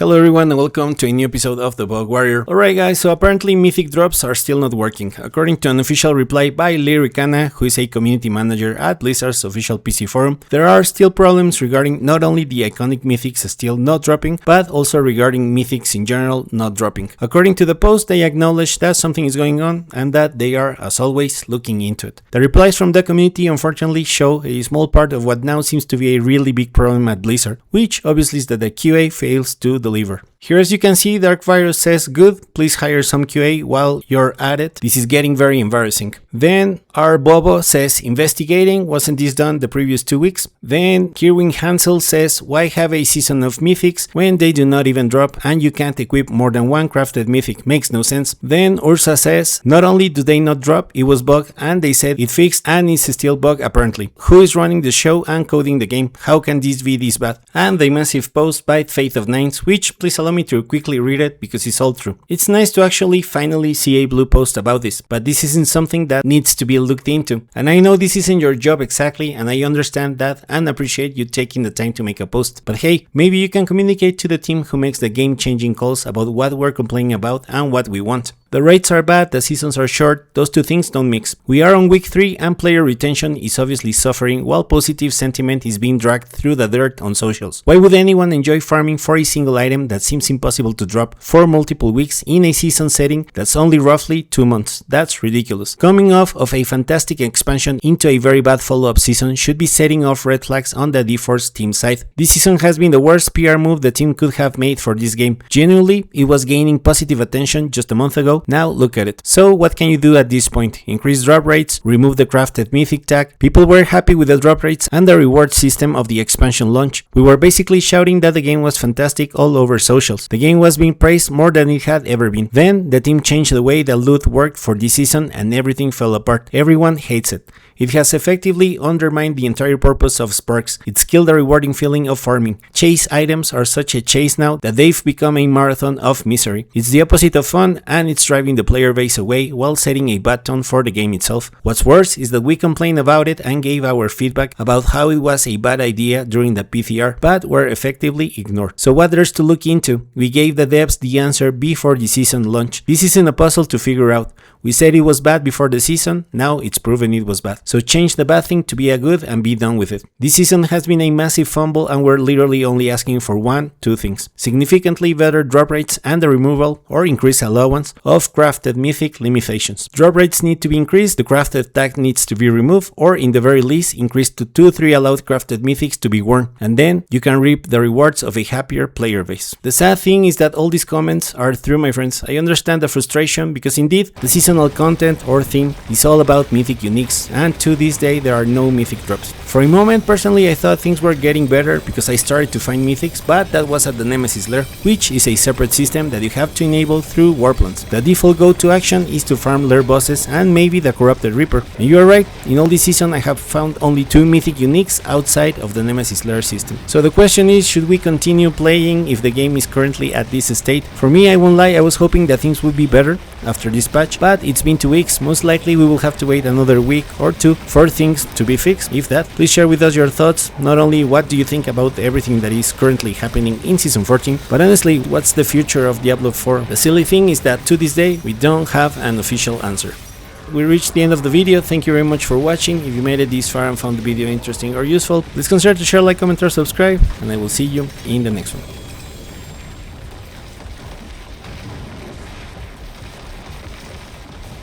Hello everyone and welcome to a new episode of the Bug Warrior. Alright guys, so apparently Mythic drops are still not working. According to an official reply by Lair, who is a community manager at Blizzard's official PC forum, there are still problems regarding not only the iconic Mythics still not dropping, but also regarding Mythics in general not dropping. According to the post, they acknowledge that something is going on and that they are, as always, looking into it. The replies from the community unfortunately show a small part of what now seems to be a really big problem at Blizzard, which obviously is that the QA fails to deliver. Here as you can see, Dark Virus says, good, please hire some QA while you're at it. This is getting very embarrassing. Then our Bobo says, investigating, wasn't this done the previous 2 weeks? Then Kirwin Hansel says, why have a season of Mythics when they do not even drop and you can't equip more than one crafted Mythic? Makes no sense. Then Ursa says, not only do they not drop, it was bugged and they said it fixed and it's still bugged apparently. Who is running the show and coding the game? How can this be this bad? And the massive post by Faith of Nines, which please allow me to quickly read it because it's all true. It's nice to actually finally see a blue post about this, but this isn't something that needs to be looked into. And I know this isn't your job exactly, and I understand that and appreciate you taking the time to make a post. But hey, maybe you can communicate to the team who makes the game-changing calls about what we're complaining about and what we want. The rates are bad, the seasons are short, those two things don't mix. We are on week 3 and player retention is obviously suffering while positive sentiment is being dragged through the dirt on socials. Why would anyone enjoy farming for a single item that seems impossible to drop for multiple weeks in a season setting that's only roughly 2 months? That's ridiculous. Coming off of a fantastic expansion into a very bad follow-up season should be setting off red flags on the D-Force team side. This season has been the worst PR move the team could have made for this game. Genuinely, it was gaining positive attention just a month ago. Now look at it. So what can you do at this point? Increase drop rates, remove the crafted mythic tag. People were happy with the drop rates and the reward system of the expansion launch. We were basically shouting that the game was fantastic all over socials. The game was being praised more than it had ever been. Then the team changed the way the loot worked for this season and everything fell apart. Everyone hates it. It has effectively undermined the entire purpose of Sparks. It's killed the rewarding feeling of farming. Chase items are such a chase now that they've become a marathon of misery. It's the opposite of fun and it's driving the player base away while setting a bad tone for the game itself. What's worse is that we complained about it and gave our feedback about how it was a bad idea during the PTR, but were effectively ignored. So what there's to look into? We gave the devs the answer before the season launch. This isn't a puzzle to figure out. We said it was bad before the season, now it's proven it was bad. So change the bad thing to be a good and be done with it. This season has been a massive fumble and we're literally only asking for two things. Significantly better drop rates and the removal or increased allowance of crafted mythic limitations. Drop rates need to be increased, the crafted tag needs to be removed, or in the very least increased to 2-3 allowed crafted mythics to be worn, and then you can reap the rewards of a happier player base. The sad thing is that all these comments are true, my friends. I understand the frustration because indeed the seasonal content or theme is all about Mythic Uniques, and to this day there are no Mythic drops. For a moment personally I thought things were getting better because I started to find Mythics, but that was at the Nemesis Lair, which is a separate system that you have to enable through Warplants. The default go-to action is to farm Lair Bosses and maybe the Corrupted Reaper. And you are right, in all this season I have found only 2 Mythic Uniques outside of the Nemesis Lair system. So the question is, should we continue playing if the game is currently at this state? For me, I won't lie, I was hoping that things would be better after this patch, but it's been 2 weeks. Most likely we will have to wait another week or 2 for things to be fixed, if that. Please share with us your thoughts, not only what do you think about everything that is currently happening in Season 14, but honestly, what's the future of Diablo 4? The silly thing is that to this day, we don't have an official answer. We reached the end of the video. Thank you very much for watching. If you made it this far and found the video interesting or useful, please consider to share, like, comment or subscribe, and I will see you in the next one.